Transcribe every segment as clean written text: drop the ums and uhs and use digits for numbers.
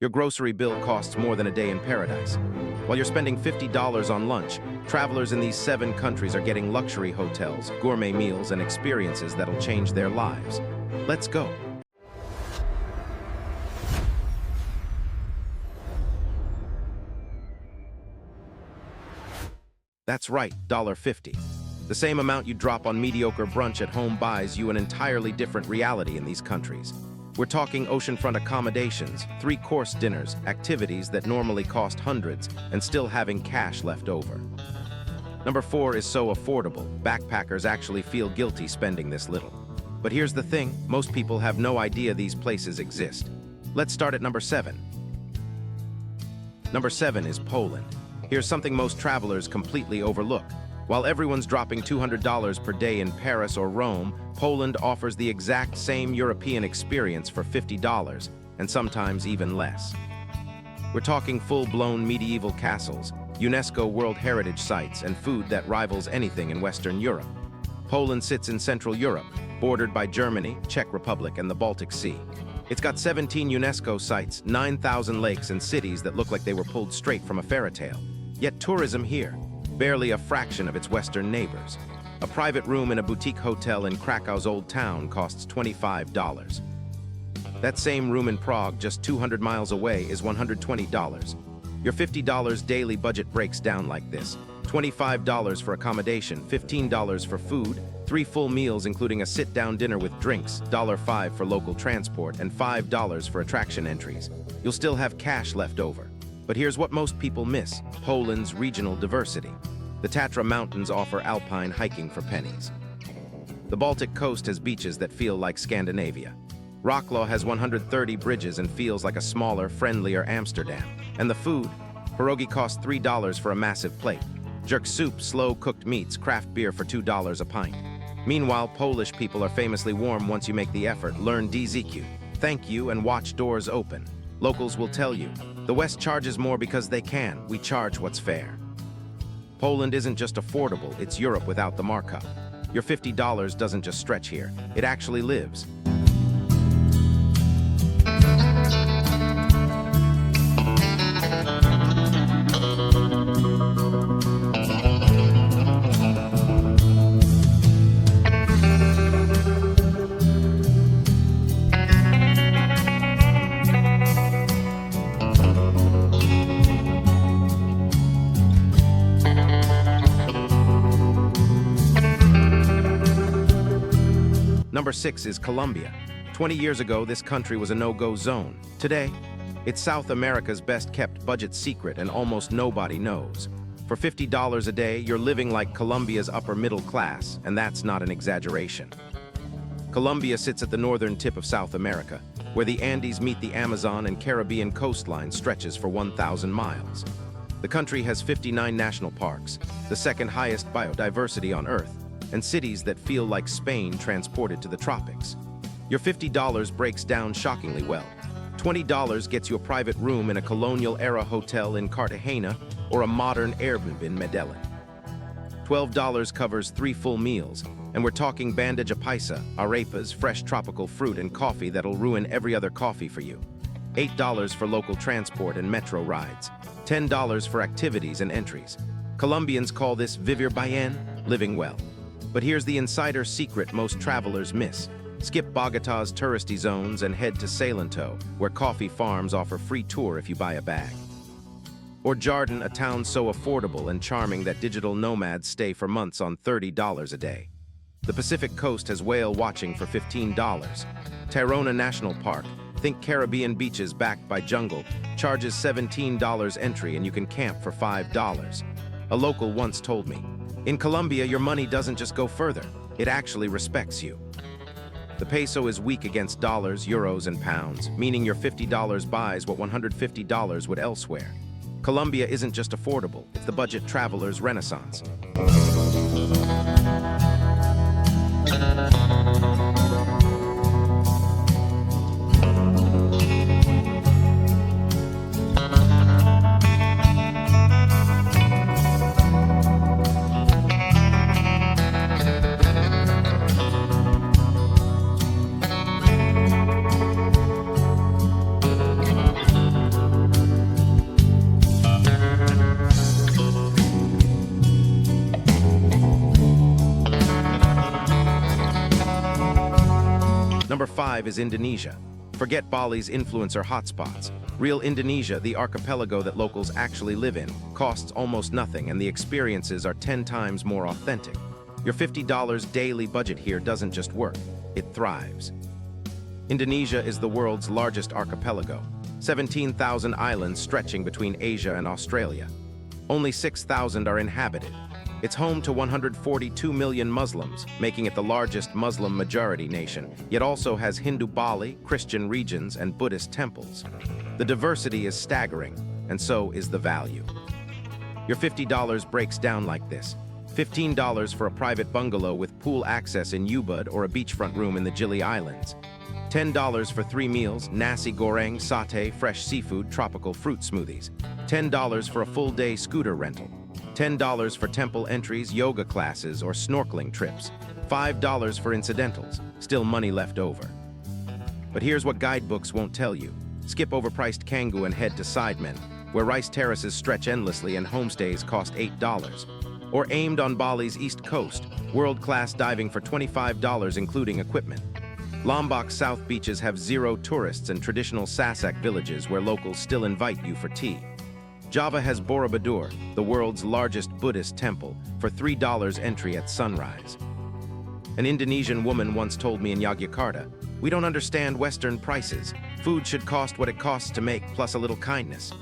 Your grocery bill costs more than a day in paradise. While you're spending $50 on lunch, travelers in these 7 countries are getting luxury hotels, gourmet meals, and experiences that'll change their lives. Let's go. That's right, $50. The same amount you drop on mediocre brunch at home buys you an entirely different reality in these countries. We're talking oceanfront accommodations, 3-course dinners, activities that normally cost hundreds, and still having cash left over. Number 4 is so affordable, backpackers actually feel guilty spending this little. But here's the thing, most people have no idea these places exist. Let's start at number 7. Number 7 is Poland. Here's something most travelers completely overlook. While everyone's dropping $200 per day in Paris or Rome, Poland offers the exact same European experience for $50, and sometimes even less. We're talking full-blown medieval castles, UNESCO World Heritage sites, and food that rivals anything in Western Europe. Poland sits in Central Europe, bordered by Germany, Czech Republic, and the Baltic Sea. It's got 17 UNESCO sites, 9,000 lakes, and cities that look like they were pulled straight from a fairy tale. Yet tourism here, barely a fraction of its Western neighbors. A private room in a boutique hotel in Krakow's Old Town costs $25. That same room in Prague, just 200 miles away, is $120. Your $50 daily budget breaks down like this: $25 for accommodation, $15 for food, 3 full meals including a sit-down dinner with drinks, $5 for local transport, and $5 for attraction entries. You'll still have cash left over. But here's what most people miss: Poland's regional diversity. The Tatra Mountains offer alpine hiking for pennies. The Baltic coast has beaches that feel like Scandinavia. Wrocław has 130 bridges and feels like a smaller, friendlier Amsterdam. And the food? Pierogi costs $3 for a massive plate. Jerk soup, slow-cooked meats, craft beer for $2 a pint. Meanwhile, Polish people are famously warm once you make the effort. Learn DZQ. Thank you and watch doors open. Locals will tell you, the West charges more because they can. We charge what's fair. Poland isn't just affordable, it's Europe without the markup. Your $50 doesn't just stretch here, it actually lives. Number 6 is Colombia. 20 years ago, this country was a no-go zone. Today, it's South America's best-kept budget secret and almost nobody knows. For $50 a day, you're living like Colombia's upper middle class, and that's not an exaggeration. Colombia sits at the northern tip of South America, where the Andes meet the Amazon and Caribbean coastline stretches for 1,000 miles. The country has 59 national parks, the second highest biodiversity on Earth, and cities that feel like Spain transported to the tropics. Your $50 breaks down shockingly well. $20 gets you a private room in a colonial-era hotel in Cartagena or a modern Airbnb in Medellin. $12 covers 3 full meals, and we're talking bandeja paisa, arepas, fresh tropical fruit, and coffee that'll ruin every other coffee for you. $8 for local transport and metro rides. $10 for activities and entries. Colombians call this vivir bien, living well. But here's the insider secret most travelers miss. Skip Bogota's touristy zones and head to Salento, where coffee farms offer free tour if you buy a bag. Or Jardin, a town so affordable and charming that digital nomads stay for months on $30 a day. The Pacific Coast has whale watching for $15. Tayrona National Park, think Caribbean beaches backed by jungle, charges $17 entry and you can camp for $5. A local once told me, in Colombia, your money doesn't just go further, it actually respects you. The peso is weak against dollars, euros, and pounds, meaning your $50 buys what $150 would elsewhere. Colombia isn't just affordable, it's the budget traveler's renaissance. 5 is Indonesia. Forget Bali's influencer hotspots. Real Indonesia, the archipelago that locals actually live in, costs almost nothing and the experiences are 10 times more authentic. Your $50 daily budget here doesn't just work, it thrives. Indonesia is the world's largest archipelago, 17,000 islands stretching between Asia and Australia. Only 6,000 are inhabited. It's home to 142 million Muslims, making it the largest Muslim-majority nation, yet also has Hindu Bali, Christian regions, and Buddhist temples. The diversity is staggering, and so is the value. Your $50 breaks down like this. $15 for a private bungalow with pool access in Ubud or a beachfront room in the Gili Islands. $10 for 3 meals, nasi goreng, satay, fresh seafood, tropical fruit smoothies. $10 for a full-day scooter rental. $10 for temple entries, yoga classes, or snorkeling trips. $5 for incidentals, still money left over. But here's what guidebooks won't tell you. Skip overpriced Canggu and head to Sidemen, where rice terraces stretch endlessly and homestays cost $8. Or aimed on Bali's east coast, world-class diving for $25 including equipment. Lombok's south beaches have 0 tourists and traditional Sasak villages where locals still invite you for tea. Java has Borobudur, the world's largest Buddhist temple, for $3 entry at sunrise. An Indonesian woman once told me in Yogyakarta, "We don't understand Western prices. Food should cost what it costs to make, plus a little kindness."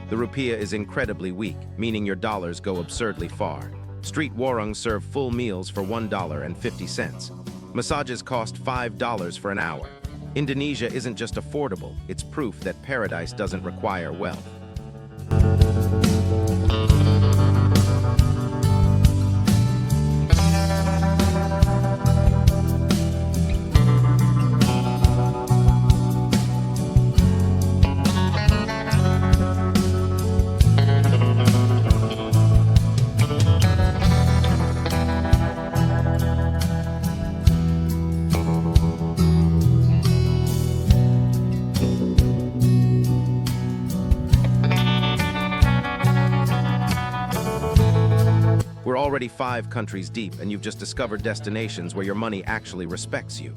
The rupiah is incredibly weak, meaning your dollars go absurdly far. Street warungs serve full meals for $1.50. Massages cost $5 for an hour. Indonesia isn't just affordable, it's proof that paradise doesn't require wealth. We're already 5 countries deep, and you've just discovered destinations where your money actually respects you.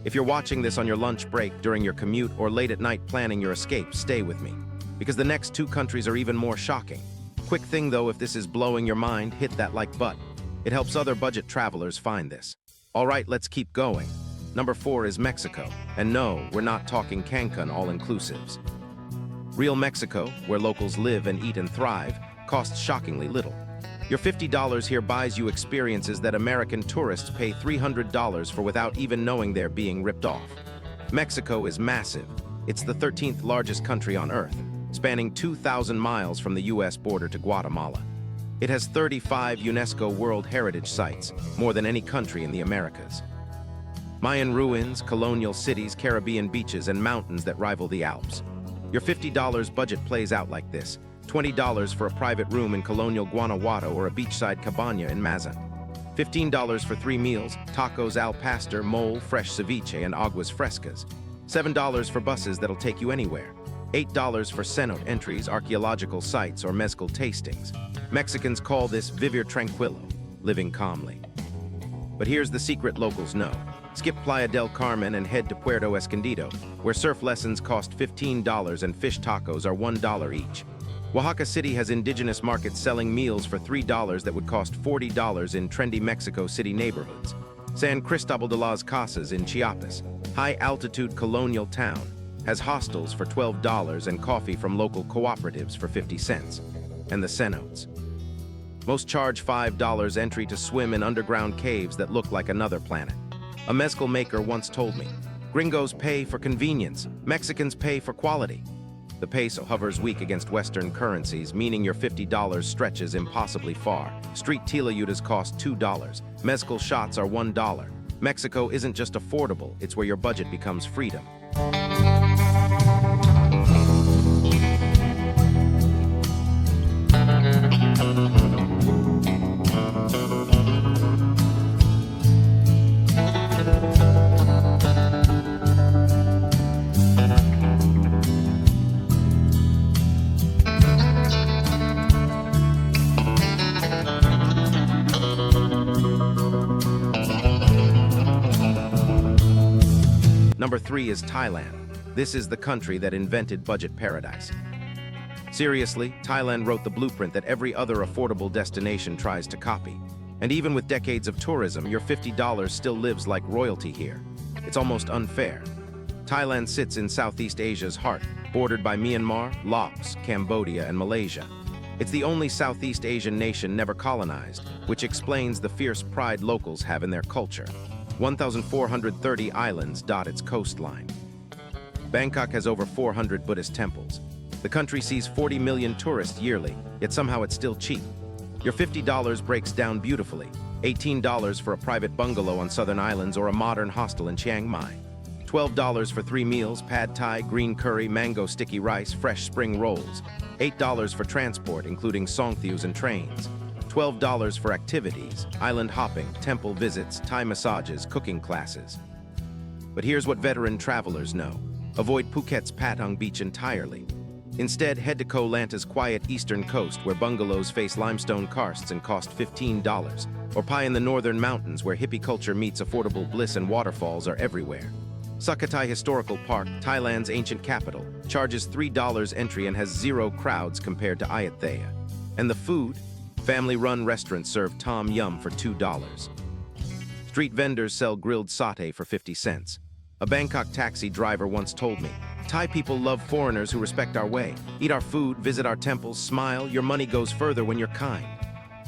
If you're watching this on your lunch break, during your commute, or late at night planning your escape, stay with me, because the next 2 countries are even more shocking. Quick thing though, if this is blowing your mind, hit that like button. It helps other budget travelers find this. All right, let's keep going. Number 4 is Mexico. And no, we're not talking Cancun all-inclusives. Real Mexico, where locals live and eat and thrive, costs shockingly little. Your $50 here buys you experiences that American tourists pay $300 for without even knowing they're being ripped off. Mexico is massive. It's the 13th largest country on Earth, spanning 2,000 miles from the US border to Guatemala. It has 35 UNESCO World Heritage Sites, more than any country in the Americas. Mayan ruins, colonial cities, Caribbean beaches, and mountains that rival the Alps. Your $50 budget plays out like this. $20 for a private room in colonial Guanajuato or a beachside cabana in Mazan. $15 for 3 meals, tacos al pastor, mole, fresh ceviche, and aguas frescas. $7 for buses that'll take you anywhere. $8 for cenote entries, archaeological sites, or mezcal tastings. Mexicans call this vivir tranquilo, living calmly. But here's the secret locals know. Skip Playa del Carmen and head to Puerto Escondido, where surf lessons cost $15 and fish tacos are $1 each. Oaxaca City has indigenous markets selling meals for $3 that would cost $40 in trendy Mexico City neighborhoods. San Cristobal de las Casas in Chiapas, high-altitude colonial town, has hostels for $12 and coffee from local cooperatives for 50 cents. And the cenotes. Most charge $5 entry to swim in underground caves that look like another planet. A mezcal maker once told me, "Gringos pay for convenience, Mexicans pay for quality." The peso hovers weak against Western currencies, meaning your $50 stretches impossibly far. Street tlayudas cost $2. Mezcal shots are $1. Mexico isn't just affordable, it's where your budget becomes freedom. Number 3 is Thailand. This is the country that invented budget paradise. Seriously, Thailand wrote the blueprint that every other affordable destination tries to copy. And even with decades of tourism, your $50 still lives like royalty here. It's almost unfair. Thailand sits in Southeast Asia's heart, bordered by Myanmar, Laos, Cambodia, and Malaysia. It's the only Southeast Asian nation never colonized, which explains the fierce pride locals have in their culture. 1,430 islands dot its coastline. Bangkok has over 400 Buddhist temples. The country sees 40 million tourists yearly, yet somehow it's still cheap. Your $50 breaks down beautifully. $18 for a private bungalow on southern islands or a modern hostel in Chiang Mai. $12 for 3 meals, pad thai, green curry, mango sticky rice, fresh spring rolls. $8 for transport, including songthaews and trains. $12 for activities, island hopping, temple visits, Thai massages, cooking classes. But here's what veteran travelers know. Avoid Phuket's Patong Beach entirely. Instead, head to Koh Lanta's quiet eastern coast where bungalows face limestone karsts and cost $15, or pie in the northern mountains where hippie culture meets affordable bliss and waterfalls are everywhere. Sukhothai Historical Park, Thailand's ancient capital, charges $3 entry and has zero crowds compared to Ayutthaya. And the food? Family-run restaurants serve tom yum for $2. Street vendors sell grilled satay for 50 cents. A Bangkok taxi driver once told me, "Thai people love foreigners who respect our way. Eat our food, visit our temples, smile. Your money goes further when you're kind."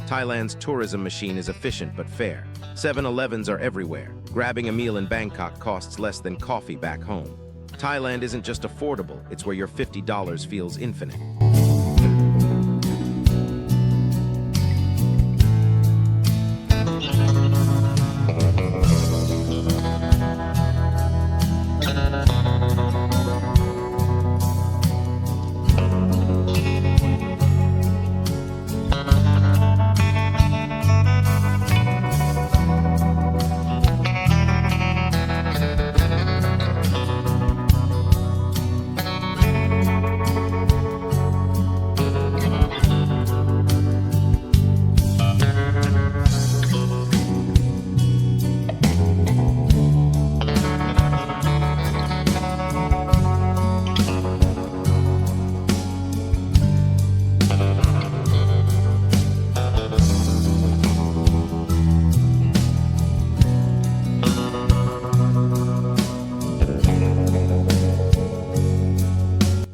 Thailand's tourism machine is efficient but fair. 7-Elevens are everywhere. Grabbing a meal in Bangkok costs less than coffee back home. Thailand isn't just affordable, it's where your $50 feels infinite.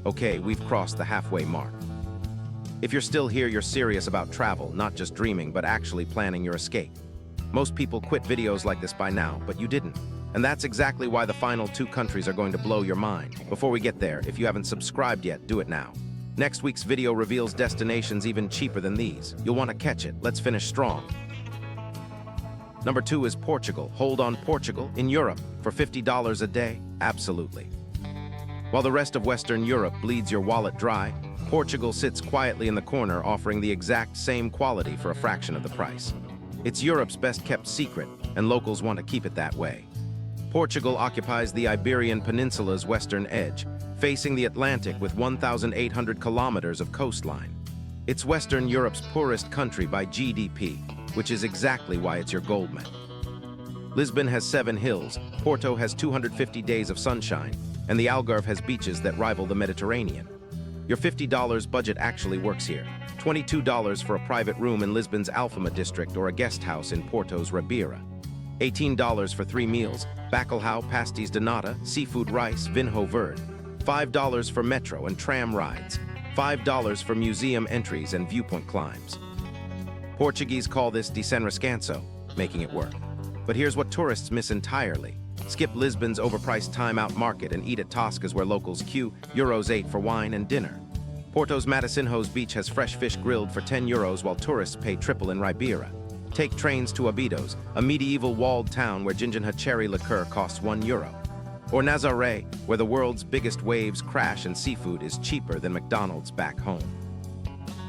Okay, we've crossed the halfway mark. If you're still here, you're serious about travel, not just dreaming, but actually planning your escape. Most people quit videos like this by now, but you didn't. And that's exactly why the final 2 countries are going to blow your mind. Before we get there, if you haven't subscribed yet, do it now. Next week's video reveals destinations even cheaper than these. You'll want to catch it. Let's finish strong. Number 2 is Portugal. Hold on, Portugal, in Europe, for $50 a day? Absolutely. While the rest of Western Europe bleeds your wallet dry, Portugal sits quietly in the corner offering the exact same quality for a fraction of the price. It's Europe's best-kept secret, and locals want to keep it that way. Portugal occupies the Iberian Peninsula's western edge, facing the Atlantic with 1,800 kilometers of coastline. It's Western Europe's poorest country by GDP, which is exactly why it's your gourmet. Lisbon has 7 hills, Porto has 250 days of sunshine, and the Algarve has beaches that rival the Mediterranean. Your $50 budget actually works here. $22 for a private room in Lisbon's Alfama district or a guest house in Porto's Ribeira. $18 for 3 meals, bacalhau, pastéis de nata, seafood rice, vinho verde. $5 for metro and tram rides. $5 for museum entries and viewpoint climbs. Portuguese call this desenrascanço, making it work. But here's what tourists miss entirely. Skip Lisbon's overpriced time-out market and eat at tascas where locals queue €8 for wine and dinner. Porto's Matosinhos beach has fresh fish grilled for €10 while tourists pay triple in Ribeira. Take trains to Abidos, a medieval walled town where Ginginha cherry liqueur costs €1. Or Nazaré, where the world's biggest waves crash and seafood is cheaper than McDonald's back home.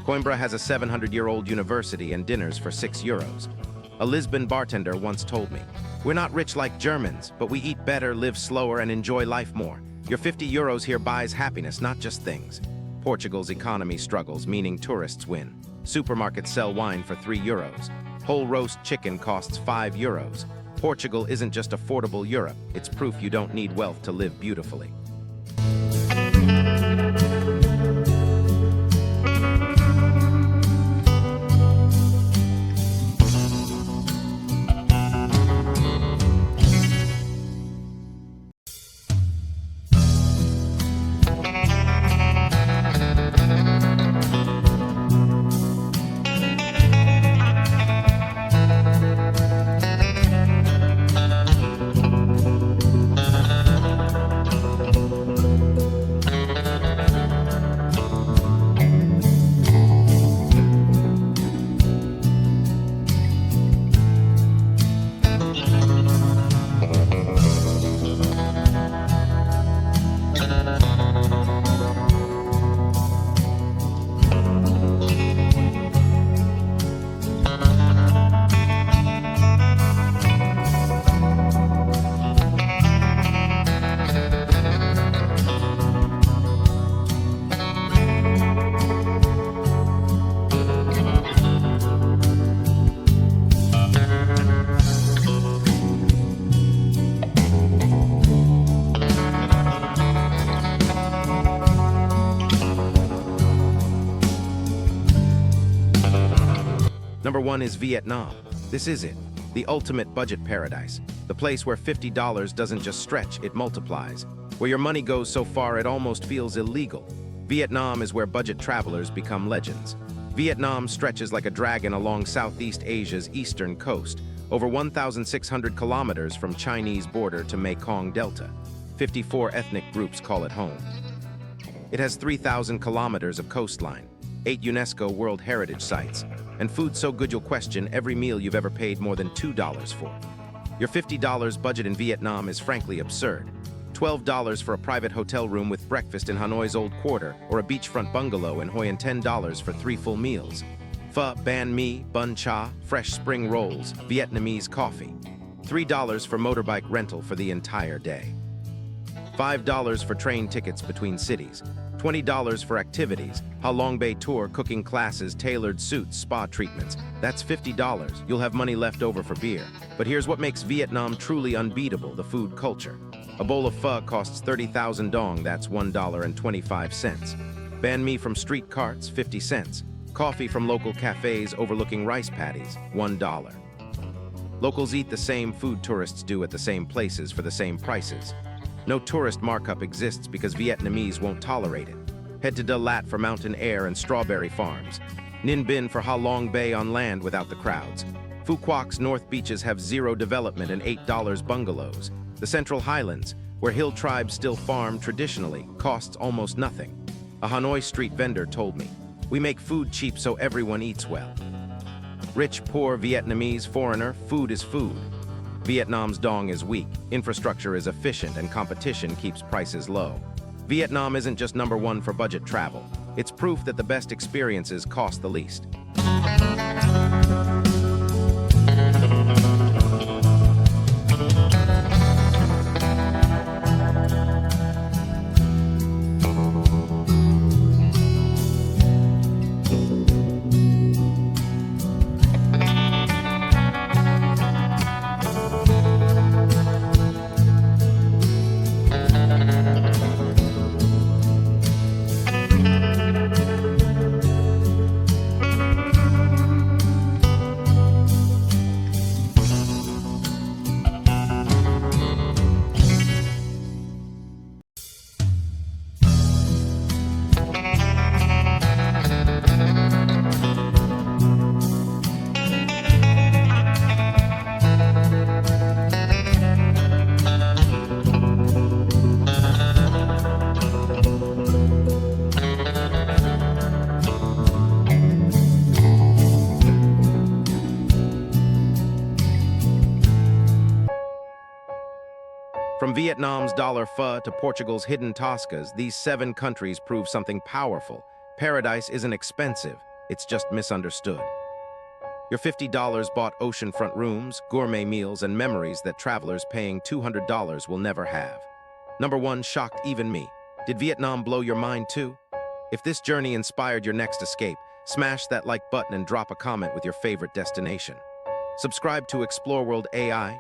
Coimbra has a 700-year-old university and dinners for €6. A Lisbon bartender once told me, "We're not rich like Germans, but we eat better, live slower, and enjoy life more. Your €50 here buys happiness, not just things." Portugal's economy struggles, meaning tourists win. Supermarkets sell wine for €3. Whole roast chicken costs €5. Portugal isn't just affordable Europe, it's proof you don't need wealth to live beautifully. Number 1 is Vietnam. This is it, the ultimate budget paradise. The place where $50 doesn't just stretch, it multiplies. Where your money goes so far it almost feels illegal. Vietnam is where budget travelers become legends. Vietnam stretches like a dragon along Southeast Asia's eastern coast, over 1,600 kilometers from Chinese border to Mekong Delta. 54 ethnic groups call it home. It has 3,000 kilometers of coastline, 8 UNESCO World Heritage Sites, and food so good you'll question every meal you've ever paid more than $2 for. Your $50 budget in Vietnam is frankly absurd. $12 for a private hotel room with breakfast in Hanoi's Old Quarter or a beachfront bungalow in Hoi, and $10 for 3 full meals. Pho, banh mi, bun cha, fresh spring rolls, Vietnamese coffee. $3 for motorbike rental for the entire day. $5 for train tickets between cities. $20 for activities, Halong Bay tour, cooking classes, tailored suits, spa treatments. That's $50. You'll have money left over for beer. But here's what makes Vietnam truly unbeatable, the food culture. A bowl of pho costs 30,000 dong, that's $1.25. Banh mi from street carts, 50 cents. Coffee from local cafes overlooking rice paddies, $1. Locals eat the same food tourists do at the same places for the same prices. No tourist markup exists because Vietnamese won't tolerate it. Head to Da Lat for mountain air and strawberry farms. Ninh Binh for Halong Bay on land without the crowds. Phu Quoc's North Beaches have zero development and $8 bungalows. The Central Highlands, where hill tribes still farm traditionally, costs almost nothing. A Hanoi street vendor told me, "We make food cheap so everyone eats well." Rich, poor, Vietnamese, foreigner, food is food. Vietnam's dong is weak, infrastructure is efficient, and competition keeps prices low. Vietnam isn't just number 1 for budget travel. It's proof that the best experiences cost the least. From Vietnam's dollar pho to Portugal's hidden tascas, these 7 countries prove something powerful. Paradise isn't expensive, it's just misunderstood. Your $50 bought oceanfront rooms, gourmet meals, and memories that travelers paying $200 will never have. Number 1 shocked even me. Did Vietnam blow your mind too? If this journey inspired your next escape, smash that like button and drop a comment with your favorite destination. Subscribe to Explore World AI.